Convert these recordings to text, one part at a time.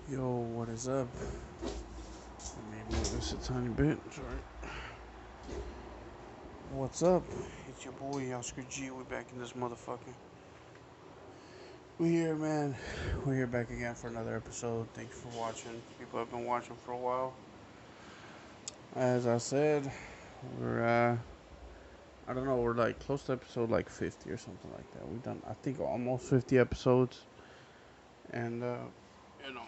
Yo, what is up? Let me move this a tiny bit. Sorry. What's up? It's your boy Oscar G. We back in this motherfucker. We here, man. We're here back again for another episode. Thanks for watching. People have been watching for a while. As I said, we're I don't know. We're like close to episode like 50 or something like that. We've done I think almost 50 episodes, and you know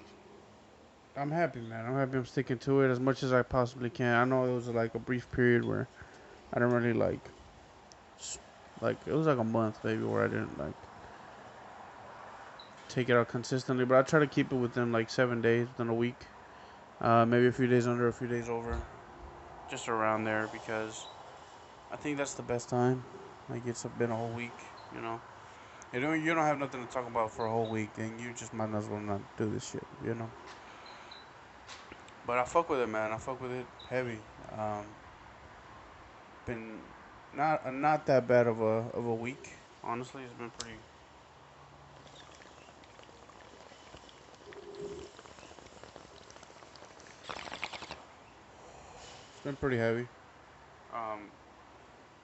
I'm happy, man. I'm happy I'm sticking to it as much as I possibly can. I know it was like a brief period where I didn't really like it was like a month maybe where I didn't like take it out consistently, but I try to keep it within like 7 days, within a week, maybe a few days under, a few days over, just around there because I think that's the best time. Like it's been a whole week, you know. You don't have nothing to talk about for a whole week, then you just might as well not do this shit, you know. But I fuck with it, man. I fuck with it heavy. Um, been not that bad of a week. Honestly, it's been pretty heavy. Um,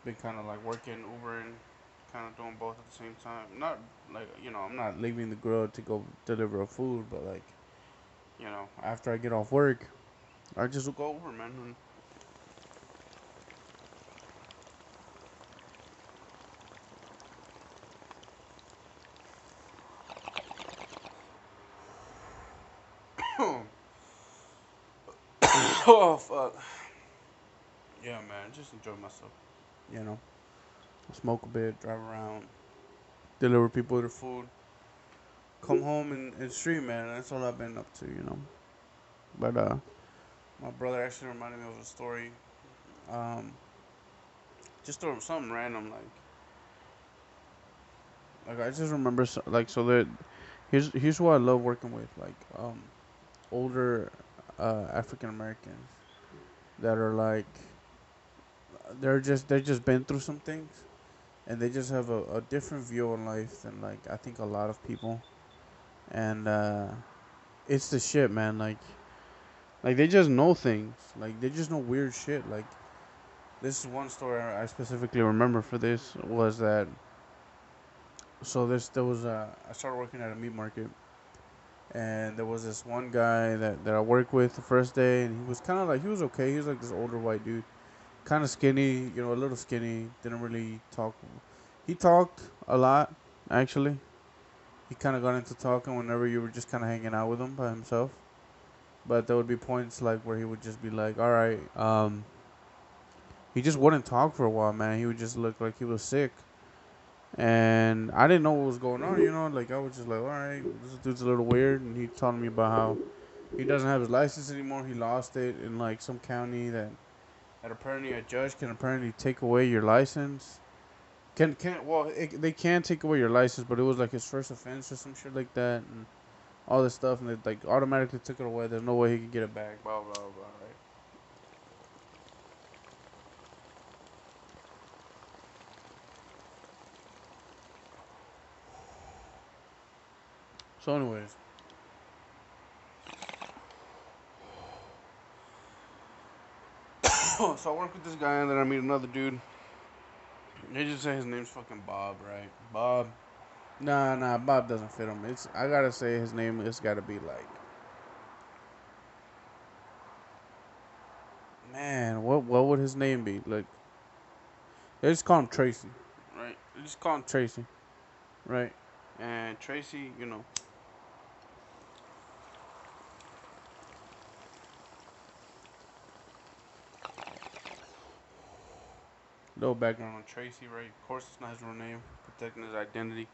been kind of like working Uber and kind of doing both at the same time. Not like I'm not leaving the grill to go deliver a food, but like after I get off work, I just go over, man. And oh fuck, yeah, man, just enjoy myself. You know, smoke a bit, drive around, deliver people their food, come home and stream, man. That's all I've been up to, you know. But my brother actually reminded me of a story. Um, just something random like I just remember like so that here's what I love working with like older African Americans that are like they just been through some things and they just have a different view on life than like I think a lot of people and it's the shit, man. Like they just know things, like they just know weird shit. Like this is one story I specifically remember for this was that so there was I started working at a meat market and there was this one guy that I worked with the first day, and he was kind of like he was okay. He was like this older white dude, kind of skinny, a little skinny. Didn't really talk. He talked a lot, actually. He kind of got into talking whenever you were just kind of hanging out with him by himself. But there would be points like where he would just be like, "All right," he just wouldn't talk for a while, man. He would just look like he was sick, and I didn't know what was going on. Like I was just like, "All right, this dude's a little weird," and he told me about how he doesn't have his license anymore. He lost it in like some county that apparently a judge can apparently take away your license. They can take away your license, but it was like his first offense or some shit like that, and all this stuff, and they like automatically took it away. There's no way he could get it back. Blah blah blah. Right. So, anyways, so I work with this guy, and then I meet another dude. They just say his name's fucking Bob, right? Bob. Nah, Bob doesn't fit him. It's I gotta say his name. It's gotta be like, man, what would his name be? Like, they just call him Tracy, right? They just call him Tracy, right? And Tracy, little background on Tracy, right? Of course, it's not his real name, protecting his identity,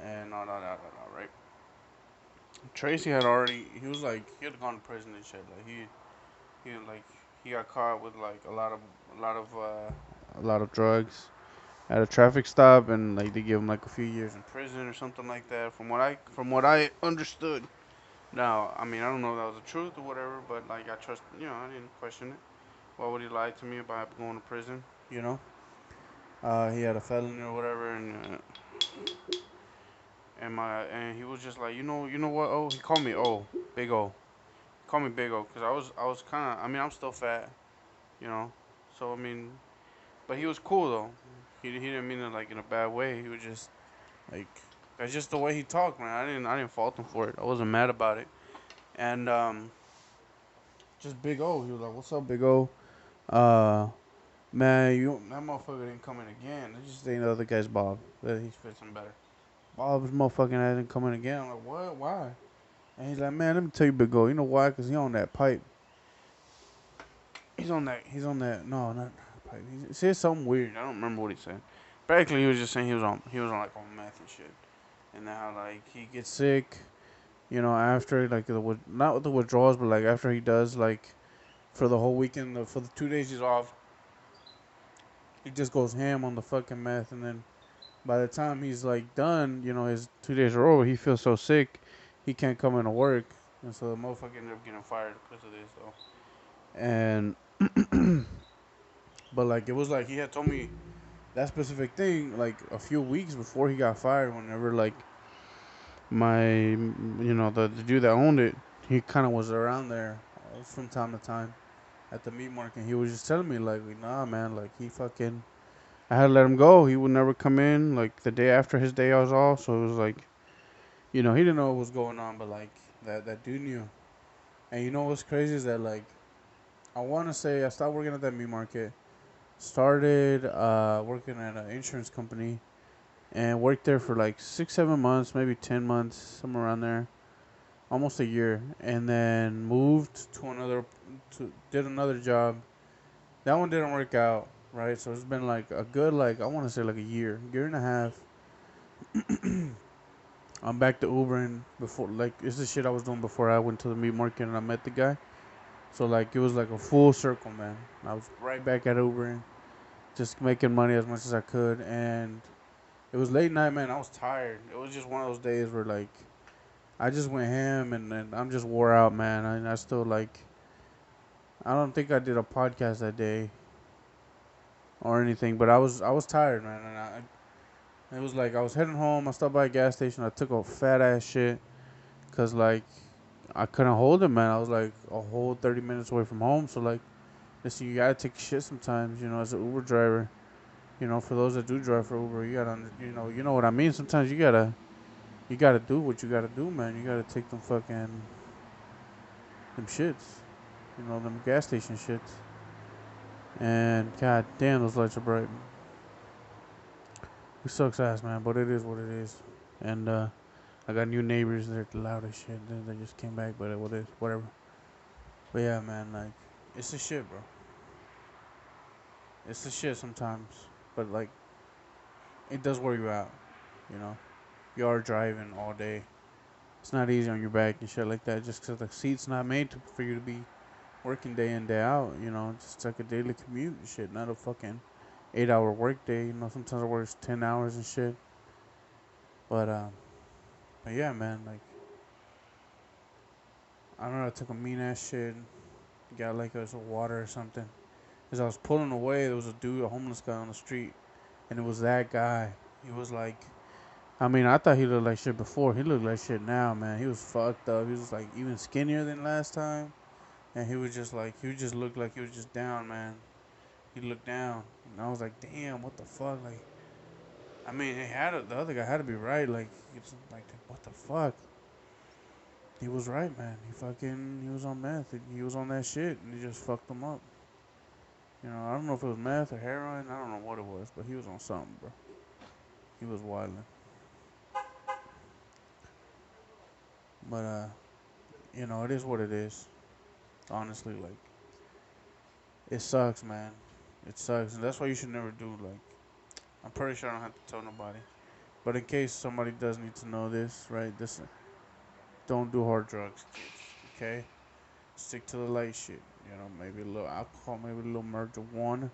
and all, right? Tracy had already, he had gone to prison and shit. Like like, he got caught with like a lot of drugs at a traffic stop, and like they give him like a few years in prison or something like that. From what I understood. Now, I mean, I don't know if that was the truth or whatever, but like I trust, I didn't question it. Why would he lie to me about going to prison? You know, he had a felony or whatever, and he was just like, you know what? Oh, he called me. Oh. Big O. Call me Big O because I was kind of. I mean, I'm still fat, you know. So I mean, but he was cool though. He didn't mean it like in a bad way. He was just like that's just the way he talked, man. I didn't fault him for it. I wasn't mad about it. And just Big O. He was like, "What's up, Big O? Uh, man, you that motherfucker didn't come in again. I just think the other guy's Bob. That he fits him better. Bob's motherfucking ass didn't come in again. I'm like, what? Why? And he's like, man, let me tell you, Big O. You know why? Cause he on that pipe. He's on that. He's on that. No, not pipe. He said something weird. I don't remember what he said. Basically, he was just saying he was on like on meth and shit, and now like he gets sick. You know, after like not with the withdrawals, but like after he does like for the whole weekend, for the 2 days he's off, he just goes ham on the fucking meth, and then by the time he's like done, you know, his 2 days are over, he feels so sick, he can't come into work, and so the motherfucker ended up getting fired because of this though. And but like it was like he had told me that specific thing like a few weeks before he got fired. Whenever like the dude that owned it, he kind of was around there from time to time at the meat market. He was just telling me like, nah, man, like he fucking. I had to let him go. He would never come in like the day after his day I was off. So it was like, he didn't know what was going on, but like that dude knew. And you know what's crazy is that like I want to say I stopped working at that meat market, started working at an insurance company, and worked there for like 6, 7 months, maybe 10 months, somewhere around there, almost a year, and then moved to did another job. That one didn't work out, right? So it's been like a good like I want to say like a year and a half. I'm back to Ubering before like it's the shit I was doing before I went to the meat market and I met the guy. So like it was like a full circle, man. I was right back at Ubering, just making money as much as I could, and it was late night, man. I was tired. It was just one of those days where like I just went ham and I'm just wore out, man. I still like I don't think I did a podcast that day or anything, but I was tired, man. And it was like I was heading home. I stopped by a gas station. I took a fat ass shit because like I couldn't hold it, man. I was like a whole 30 minutes away from home, so like listen, you gotta take a shit sometimes, as an Uber driver. For those that do drive for Uber, you gotta, you know what I mean. Sometimes you gotta do what you gotta do, man. You gotta take them fucking them shits, them gas station shits. And god damn, those lights are bright. It sucks ass, man, but it is what it is. And I got new neighbors. They're loud as shit. They just came back, but it is whatever. But yeah, man, like it's the shit, bro. It's the shit sometimes, but like it does wear you out. You know, you are driving all day. It's not easy on your back and shit like that. Just 'cause the seat's not made for you to be working day in day out. Just like a daily commute and shit, not a fucking 8 hour work day. Sometimes I work 10 hours and shit. But but yeah, man, like I don't know. I took a mean ass shit. Got like a water or something. As I was pulling away, there was a dude, a homeless guy on the street, and it was that guy. He was like, I mean, I thought he looked like shit before. He looked like shit now, man. He was fucked up. He was like even skinnier than last time, and he just looked like he was just down, man. He looked down, and I was like, damn, what the fuck, like. I mean, the other guy had to be right. Like, it's like, what the fuck? He was right, man. He was on meth. He was on that shit, and he just fucked him up. I don't know if it was meth or heroin. I don't know what it was, but he was on something, bro. He was wilding. But it is what it is. Honestly, like, it sucks, man. It sucks, and that's why you should never do like. I'm pretty sure I don't have to tell nobody. But in case somebody does need to know this, right? Don't do hard drugs, kids. Okay, stick to the light shit. Maybe a little alcohol, maybe a little marijuana,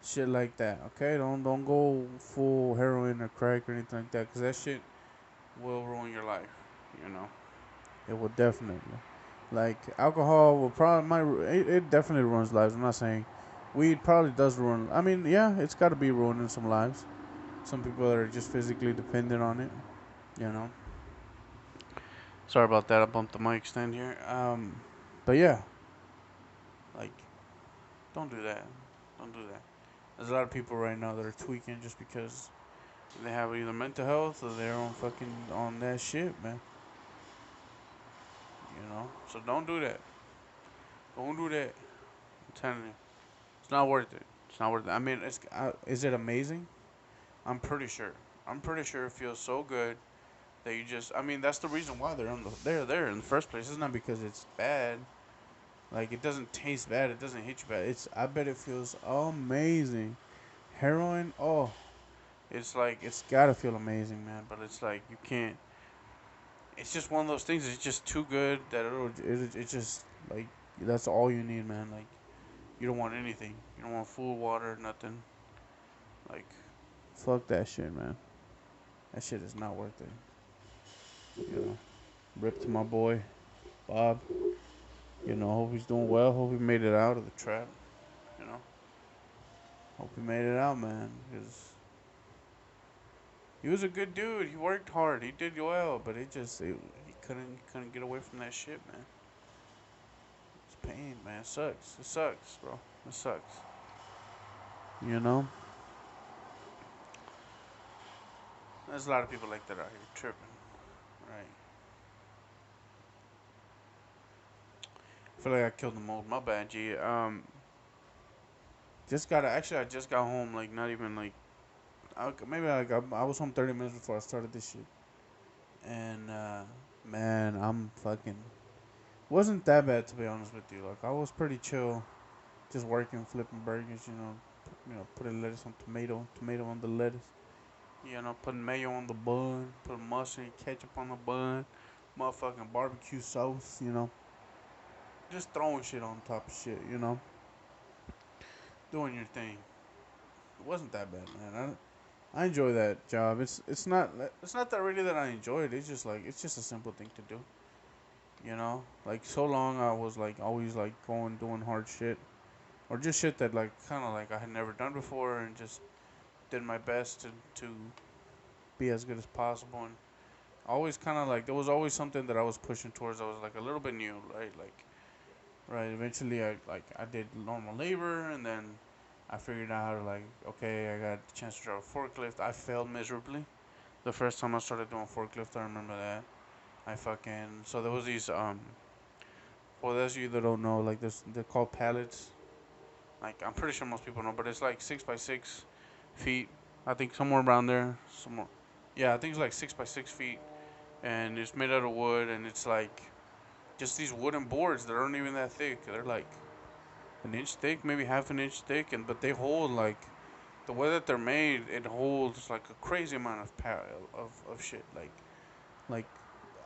shit like that. Okay, don't go full heroin or crack or anything like that, cause that shit will ruin your life. You know, it will definitely. Like alcohol will probably it definitely ruins lives. I'm not saying weed probably does ruin. I mean, yeah, it's got to be ruining some lives. Some people are just physically dependent on it. You know. Sorry about that. I bumped the mic stand here. But yeah, like, don't do that. Don't do that. There's a lot of people right now that are tweaking just because they have either mental health or they're on fucking on that shit, man. You know. So don't do that. Don't do that. I'm telling you, it's not worth it. It's not worth it. I mean, is it amazing? I'm pretty sure. I'm pretty sure it feels so good that you just. I mean, that's the reason why they're there in the first place. It's not because it's bad. Like it doesn't taste bad. It doesn't hit you bad. It's. I bet it feels amazing. Heroin. Oh, it's like it's gotta feel amazing, man. But it's like you can't. It's just one of those things. It's just too good that it's just like that's all you need, man. Like you don't want anything. You don't want food, water, nothing. Like fuck that shit, man. That shit is not worth it. You know. Rip to my boy, Bob. You know, hope he's doing well. Hope he made it out of the trap. You know, hope he made it out, man. Cause he was a good dude. He worked hard. He did well, but he couldn't get away from that shit, man. It's pain, man. It sucks. It sucks, bro. It sucks. You know, there's a lot of people like that out here tripping. Right. I feel like I killed the mold. My bad, G. I just got home. Like not even like I was home 30 minutes before I started this shit. And man, I'm fucking wasn't that bad to be honest with you. Like I was pretty chill, just working, flipping burgers. Putting lettuce on tomato, tomato on the lettuce. Putting mayo on the bun, putting mustard and ketchup on the bun, motherfucking barbecue sauce. Just throwing shit on top of shit. Doing your thing. It wasn't that bad, man. I enjoy that job. It's not that really that I enjoy it. It's just like it's just a simple thing to do. Like so long I was like always like going doing hard shit or just shit that like kind of like I had never done before and just did my best to be as good as possible and always kind of like there was always something that I was pushing towards. I was like a little bit new, right? Like right. Eventually I did normal labor and then I figured out how to like okay I got the chance to drive a forklift. I failed miserably the first time I started doing forklift. I remember that. I fucking so there was these for those of you that don't know, like this, they're called pallets. Like I'm pretty sure most people know, but it's like 6 by 6 feet. I think somewhere around there. Somewhere, yeah, I think it's like 6 by 6 feet, and it's made out of wood, and it's like just these wooden boards that aren't even that thick. They're like an inch thick, maybe half an inch thick, and but they hold like the way that they're made. It holds like a crazy amount of shit. Like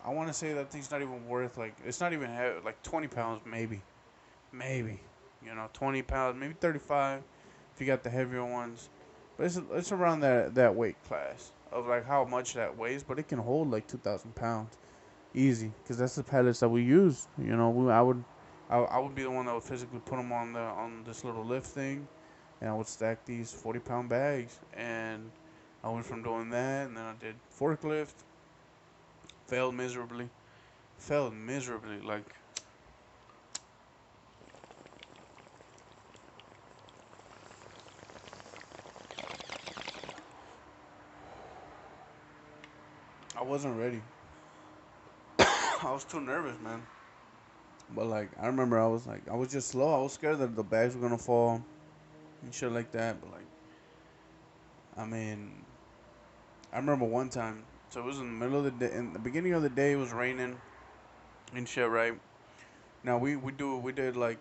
I want to say that thing's not even worth like it's not even heavy, like 20 pounds maybe 20 pounds, maybe 35 if you got the heavier ones. But it's around that weight class of like how much that weighs, but it can hold like 2,000 pounds easy because that's the pallets that we use. I would be the one that would physically put them on this little lift thing, and I would stack these 40-pound bags. And I went from doing that, and then I did forklift, failed miserably, like I wasn't ready. I was too nervous, man. But like I remember I was just slow. I was scared that the bags were gonna fall and shit like that. But like I mean, I remember one time. So it was in the middle of the day. In the beginning of the day, it was raining and shit. Right now, we did like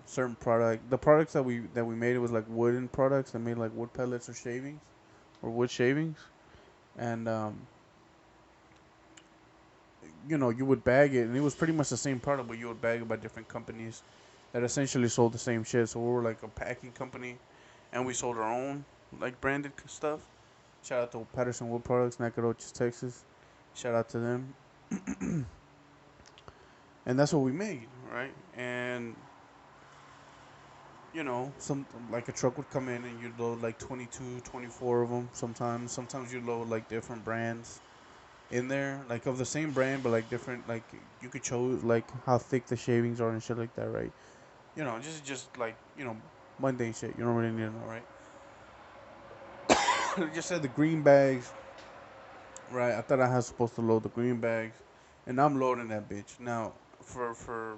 certain product. The products that we made it was like wooden products that made like wood pellets or shavings or wood shavings. And you would bag it, and it was pretty much the same product, but you would bag it by different companies that essentially sold the same shit. So we were like a packing company, and we sold our own like branded stuff. Shout out to Patterson Wood Products, Nacogdoches, Texas. Shout out to them. And that's what we made, right? And some like a truck would come in and you'd load like 22, 24 of them. Sometimes you'd load like different brands. in there, like of the same brand, but like different. Like you could choose like how thick the shavings are and shit like that, right? You know, just like mundane shit. You don't really need to know, right? It just said the green bags, right? I thought I was supposed to load the green bags, and I'm loading that bitch now. For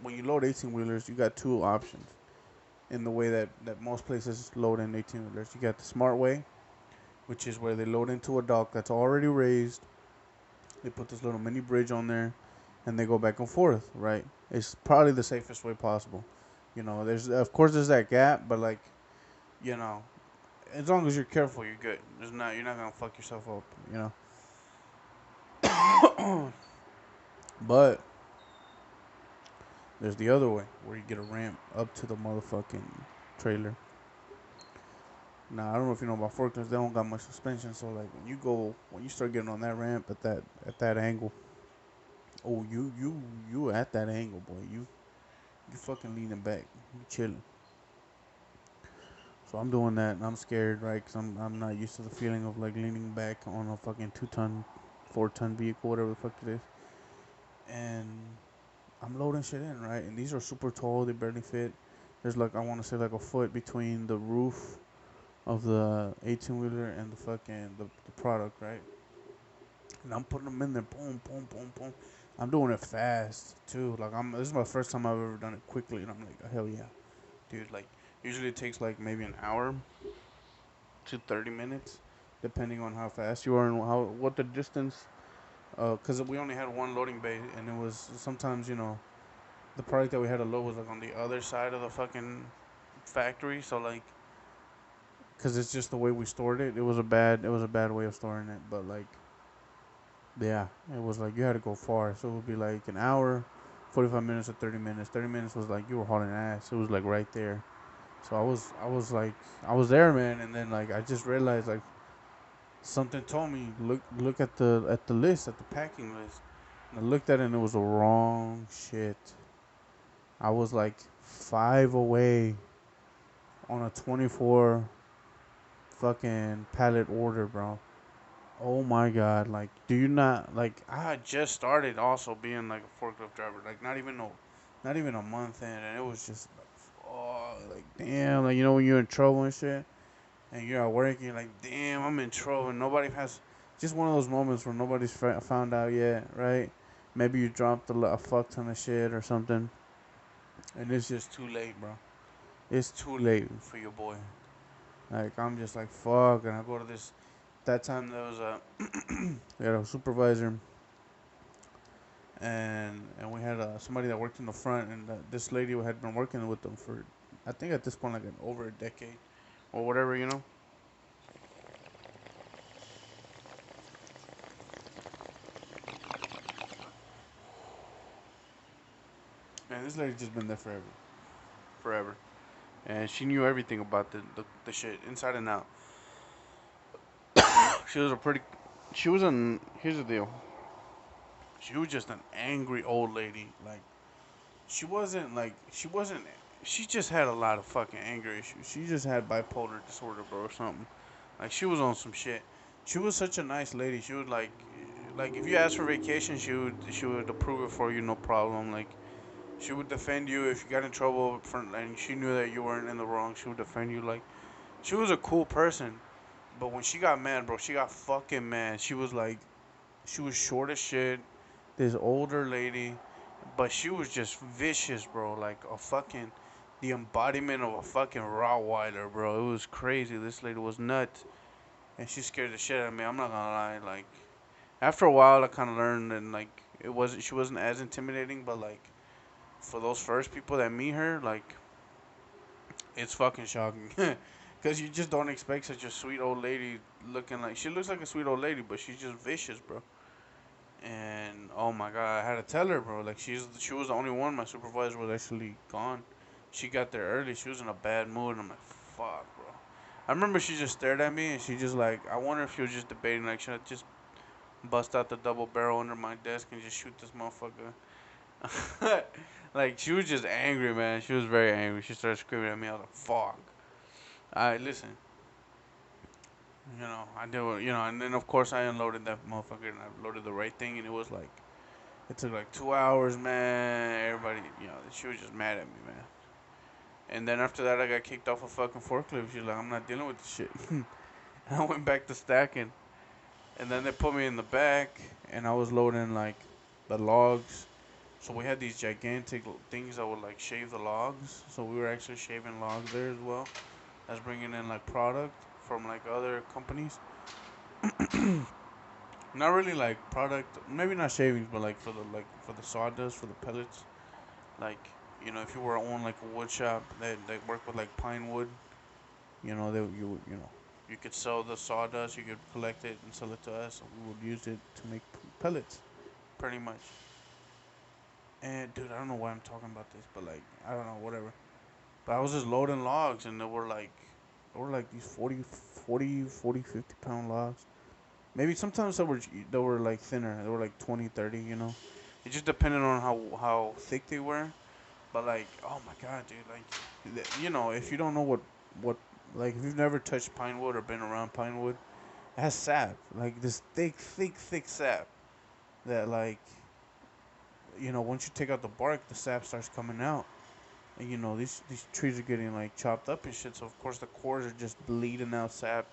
when you load 18 wheelers, you got two options in the way that most places load in 18 wheelers. You got the smart way, which is where they load into a dock that's already raised. They put this little mini bridge on there, and they go back and forth. Right? It's probably the safest way possible. There's of course there's that gap, but like you know, as long as you're careful, you're good. You're not gonna fuck yourself up. But there's the other way where you get a ramp up to the motherfucking trailer. Now I don't know if you know about forklifts; they don't got much suspension. So like when you start getting on that ramp at that angle, oh you at that angle, boy, you fucking leaning back, you chilling. So I'm doing that, and I'm scared, right? Cause I'm not used to the feeling of like leaning back on a fucking 2 ton, 4 ton vehicle, whatever the fuck it is, and I'm loading shit in, right? And these are super tall; they barely fit. There's like I want to say like a foot between the roof of the 18 wheeler and the product, right? And I'm putting them in there, boom, boom, boom, boom. I'm doing it fast too. Like this is my first time I've ever done it quickly, and I'm like, hell yeah, dude. Like usually it takes like maybe an hour to 30 minutes, depending on how fast you are and what the distance. Cause we only had one loading bay, and it was sometimes the product that we had to load was like on the other side of the fucking factory. So like, cause it's just the way we stored it. It was a bad way of storing it, but like yeah, it was like you had to go far. So it would be like an hour, 45 minutes or 30 minutes. 30 minutes was like you were hauling ass. It was like right there. So I was like I was there, man, and then like I just realized like something told me look at the list, at the packing list. And I looked at it and it was the wrong shit. I was like 5 away on a 24 fucking pallet order, bro. Oh my god, like do you not like I had just started also being like a forklift driver, like not even a month in, and it was just like oh like damn, like when you're in trouble and shit and you're at work and you're like damn, I'm in trouble and nobody has just one of those moments where nobody's found out yet, right? Maybe you dropped a fuck ton of shit or something and it's just too late, bro. It's too late for your boy. Like I'm just like fuck, and I go to this. That time there was a we had a supervisor, and we had somebody that worked in the front, and this lady had been working with them for, I think at this point like over a decade, or whatever. And this lady just been there forever, forever, and she knew everything about the shit inside and out. She was a pretty, she was an here's the deal. She was just an angry old lady. Like she wasn't. She just had a lot of fucking anger issues. She just had bipolar disorder, bro, or something. Like she was on some shit. She was such a nice lady. She would like if you asked for vacation, she would approve it for you, no problem. Like she would defend you if you got in trouble, and she knew that you weren't in the wrong. She would defend you. Like she was a cool person. But when she got mad, bro, she got fucking mad. She was short as shit. This older lady, but she was just vicious, bro. Like the embodiment of a fucking Rottweiler, bro. It was crazy. This lady was nuts, and she scared the shit out of me. I'm not gonna lie. Like after a while, I kind of learned, and like she wasn't as intimidating, but like for those first people that meet her, like it's fucking shocking. Cause you just don't expect such a sweet old lady looking like she looks like a sweet old lady, but she's just vicious, bro. And oh my god, I had to tell her, bro. Like she was the only one. My supervisor was actually gone. She got there early. She was in a bad mood, and I'm like, fuck, bro. I remember she just stared at me, and she just like, I wonder if she was just debating, like, should I just bust out the double barrel under my desk and just shoot this motherfucker? Like she was just angry, man. She was very angry. She started screaming at me. I was like, fuck. Alright, listen. I did, and then of course I unloaded that motherfucker and I loaded the right thing, and it was like, it took like 2 hours, man. Everybody, she was just mad at me, man. And then after that, I got kicked off a fucking forklift. She's like, I'm not dealing with this shit. And I went back to stacking. And then they put me in the back, and I was loading like the logs. So we had these gigantic things that would like shave the logs. So we were actually shaving logs there as well as bringing in like product from like other companies. Not really like product, maybe not shavings, but like for the sawdust for the pellets. Like if you were on like a wood shop that work with like pine wood, they you could sell the sawdust, you could collect it and sell it to us, and we would use it to make pellets, pretty much. And dude, I don't know why I'm talking about this, but like I don't know, whatever. But I was just loading logs, and they were like these 50 pound logs. Maybe sometimes they were like thinner. They were like 20, 30. It just depended on how thick they were. But like, oh my god, dude, like, if you don't know what like if you've never touched pine wood or been around pine wood, it has sap, like this thick, thick, thick sap that like, once you take out the bark, the sap starts coming out. And these trees are getting like chopped up and shit. So of course the cores are just bleeding out sap.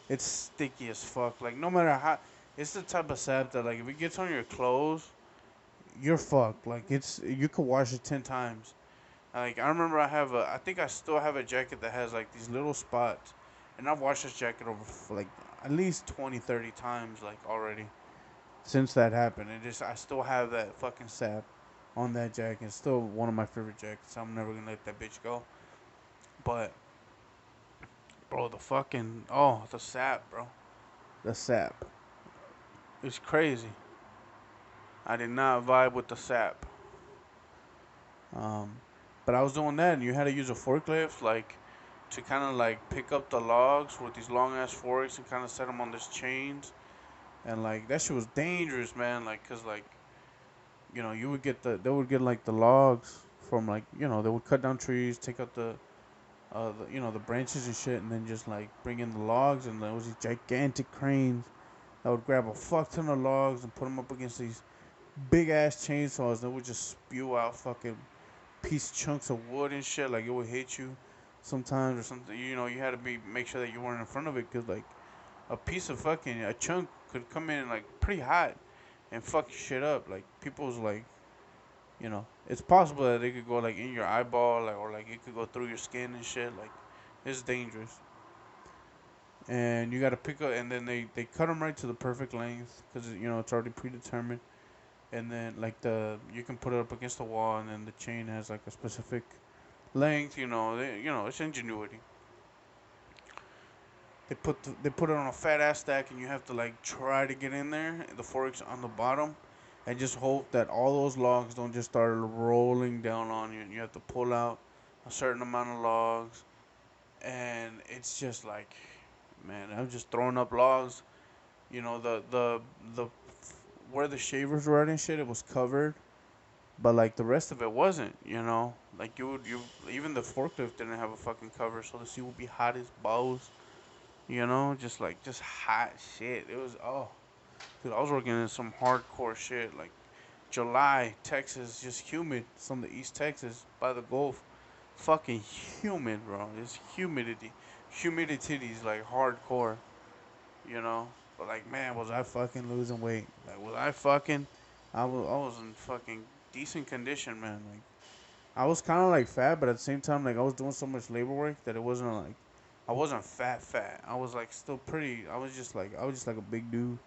It's sticky as fuck. Like no matter how, it's the type of sap that like if it gets on your clothes, you're fucked. Like you could wash it 10 times. Like I remember I think I still have a jacket that has like these little spots, and I've washed this jacket over for like at least 20, 30 times like already since that happened. I still have that fucking sap on that jacket. It's still one of my favorite jackets. I'm never gonna let that bitch go. But bro, the sap, bro. The sap. It's crazy. I did not vibe with the sap. Um, but I was doing that, and you had to use a forklift, like, to kind of like pick up the logs with these long ass forks and kind of set them on these chains, and like that shit was dangerous, man. Like, cause like they would get like the logs from like they would cut down trees, take out the branches and shit, and then just like bring in the logs, and there was these gigantic cranes that would grab a fuck ton of logs and put them up against these big ass chainsaws that would just spew out fucking piece chunks of wood and shit. Like it would hit you sometimes or something. You had to make sure that you weren't in front of it, because like a chunk could come in like pretty hot and fuck your shit up. Like people's like it's possible that they could go like in your eyeball, like, or like it could go through your skin and shit. Like it's dangerous. And you got to pick up, and then they cut them right to the perfect length, because it's already predetermined. And then like you can put it up against the wall, and then the chain has like a specific length. It's ingenuity. They put it on a fat ass stack, and you have to like try to get in there. The forks on the bottom, and just hope that all those logs don't just start rolling down on you, and you have to pull out a certain amount of logs. And it's just like, man, I'm just throwing up logs. The where the shavers were at and shit, it was covered, but like the rest of it wasn't. Like you even the forklift didn't have a fucking cover, so the seat would be hot as balls. Just hot shit. It was, oh, dude, I was working in some hardcore shit, like July, Texas, just humid. Some of the East Texas by the Gulf, fucking humid, bro. It's humidity's like hardcore, you know. But like, man, was I fucking losing weight? Like, was I fucking? I was in fucking decent condition, man. Like, I was kind of like fat, but at the same time, like I was doing so much labor work that it wasn't like I wasn't fat fat. I was like still pretty. I was just like a big dude.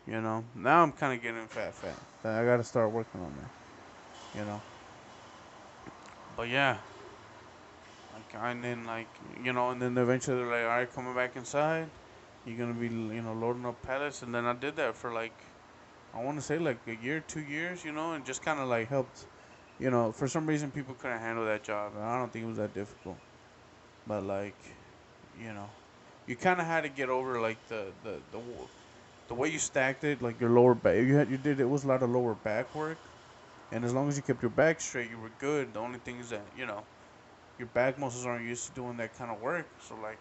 Now I'm kind of getting fat fat. I got to start working on that. You know. But yeah, like and then like and then eventually they're like, all right, coming back inside. You're gonna be loading up pallets, and then I did that for like I want to say like a year, 2 years, and just kind of like helped. For some reason people couldn't handle that job, and I don't think it was that difficult. But like, you know, you kind of had to get over like the way you stacked it, like your lower back. You did it was a lot of lower back work, and as long as you kept your back straight, you were good. The only thing is that your back muscles aren't used to doing that kind of work, so like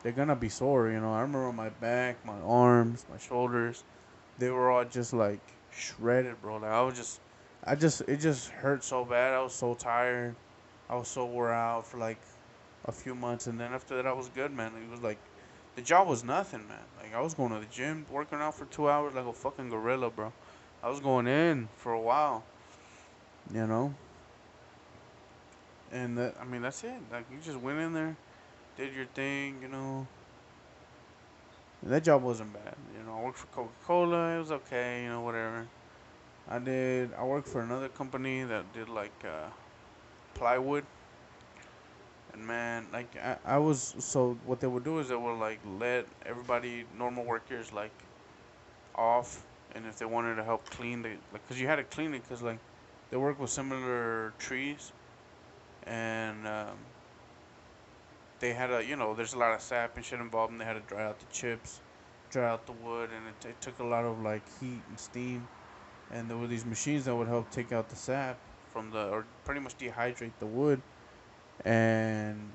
they're gonna be sore. You know, I remember my back, my arms, my shoulders. They were all just like shredded, bro. Like it just hurt so bad. I was so tired. I was so wore out for like a few months, and then after that, I was good, man. It was like the job was nothing, man. Like I was going to the gym, working out for 2 hours like a fucking gorilla, bro. I was going in for a while, you know. And that, I mean, that's it. Like you just went in there, did your thing, you know. And that job wasn't bad, you know. I worked for Coca Cola. It was okay, you know, whatever. I worked for another company that did like plywood. And man, like I was so what they would do is they would like let everybody normal workers like off, and if they wanted to help clean the like, cause you had to clean it, cause like they work with similar trees, and they had a there's a lot of sap and shit involved, and they had to dry out the chips, dry out the wood, and it took a lot of like heat and steam, and there were these machines that would help take out the sap from the or pretty much dehydrate the wood, and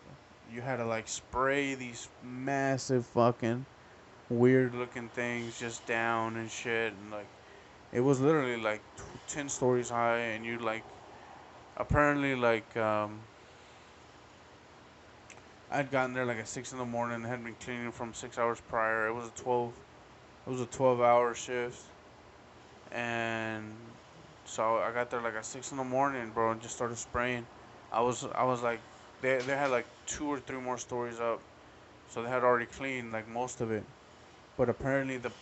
you had to like spray these massive fucking weird looking things just down and shit, and like it was literally like 10 stories high, and you like apparently like I'd gotten there like at 6 in the morning, had been cleaning from 6 hours prior. It was a 12-hour shift, and so I got there like at 6 in the morning, bro, and just started spraying. I was like they had like 2 or 3 more stories up, so they had already cleaned like most of it. But apparently the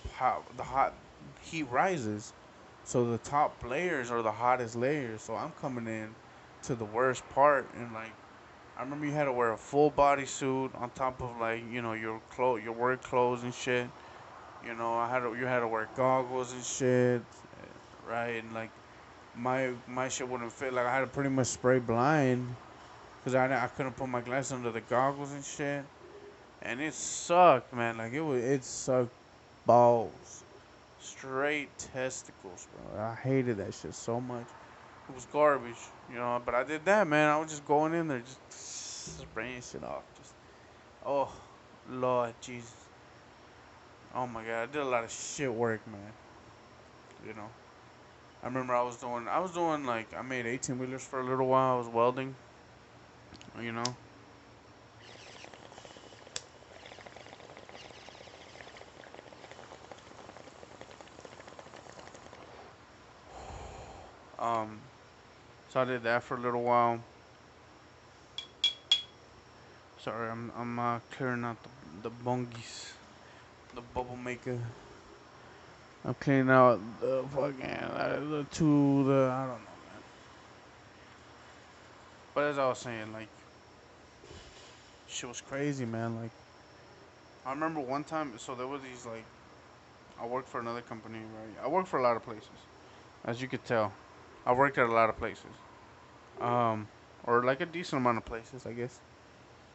hot heat rises, so the top layers are the hottest layers. So I'm coming in to the worst part, and like I remember you had to wear a full body suit on top of like your work clothes and shit. You know, you had to wear goggles and shit, right? And like my shit wouldn't fit. Like I had to pretty much spray blind because I couldn't put my glasses under the goggles and shit. And it sucked, man. Like it sucked balls, straight testicles, bro. I hated that shit so much. It was garbage, you know. But I did that, man. I was just going in there, just spraying shit off. Just oh, Lord Jesus. Oh my God, I did a lot of shit work, man. You know. I remember I was doing like I made 18 wheelers for a little while. I was welding, you know. Um, so I did that for a little while. Sorry, I'm clearing out the bungies, the bubble maker. I'm cleaning out the fucking the I don't know, man. But as I was saying, like shit was crazy, man. Like I remember one time, so there was these like I worked for another company, right? I worked for a lot of places, as you could tell. I worked at a lot of places, um, or like a decent amount of places, I guess.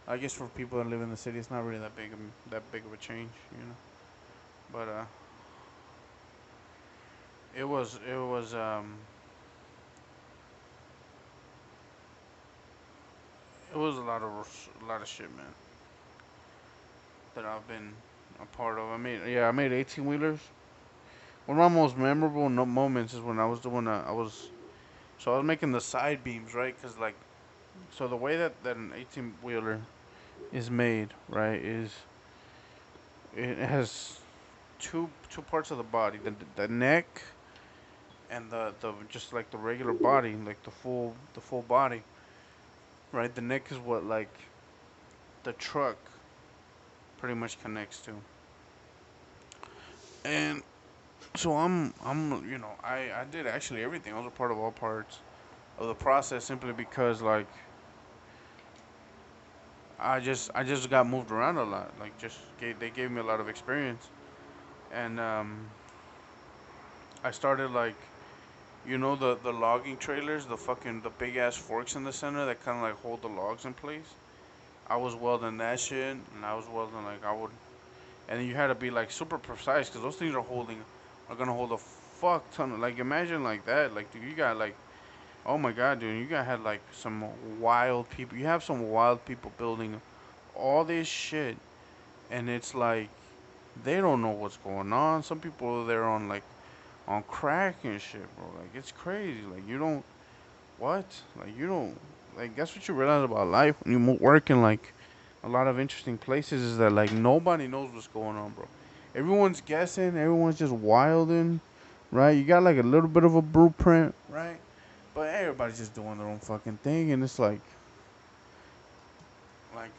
I guess for people that live in the city, it's not really that big of a change, you know. But it was it was a lot of shit, man, that I've been a part of. I made 18 wheelers. One of my most memorable moments is when I was doing so I was making the side beams, right? Cause like so the way that an 18 wheeler is made, right, is it has two parts of the body, the neck and the just like the regular body, like the full body, right? The neck is what like the truck pretty much connects to. And so I'm I did actually everything. I was a part of all parts of the process simply because like I just got moved around a lot. Like they gave me a lot of experience, and I started like the logging trailers, the big ass forks in the center that kind of like hold the logs in place. I was welding that shit, and I was welding like I would, and then you had to be like super precise because those things are gonna hold a fuck ton of like imagine like that like dude, you got like oh my God, dude, you got had like some wild people. You have some wild people building all this shit, and it's like they don't know what's going on. Some people they're on like on crack and shit, bro. Like it's crazy. Like you don't what? Like you don't like that's what you realize about life when you work in like a lot of interesting places is that like nobody knows what's going on, bro. Everyone's guessing. Everyone's just wilding, right? You got like a little bit of a blueprint, right? But everybody's just doing their own fucking thing, and it's like,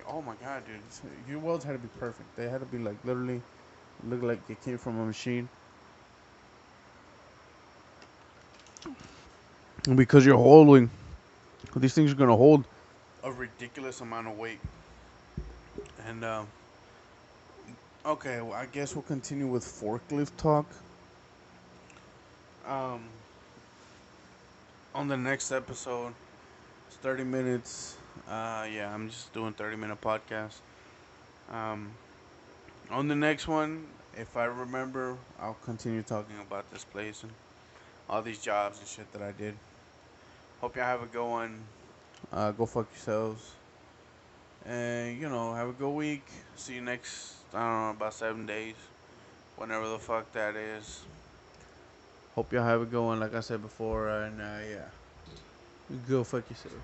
oh my god, dude, your welds had to be perfect. They had to be like literally look like it came from a machine. And because you're holding, these things are gonna hold a ridiculous amount of weight. And okay, well, I guess we'll continue with forklift talk. Um, on the next episode, it's 30 minutes. Yeah, I'm just doing 30-minute podcast. Um, on the next one, if I remember, I'll continue talking about this place and all these jobs and shit that I did. Hope y'all have a good one. Go fuck yourselves. And, have a good week. See you next, I don't know, about 7 days. Whenever the fuck that is. Hope y'all have a good one, like I said before. And, yeah. Go fuck yourselves.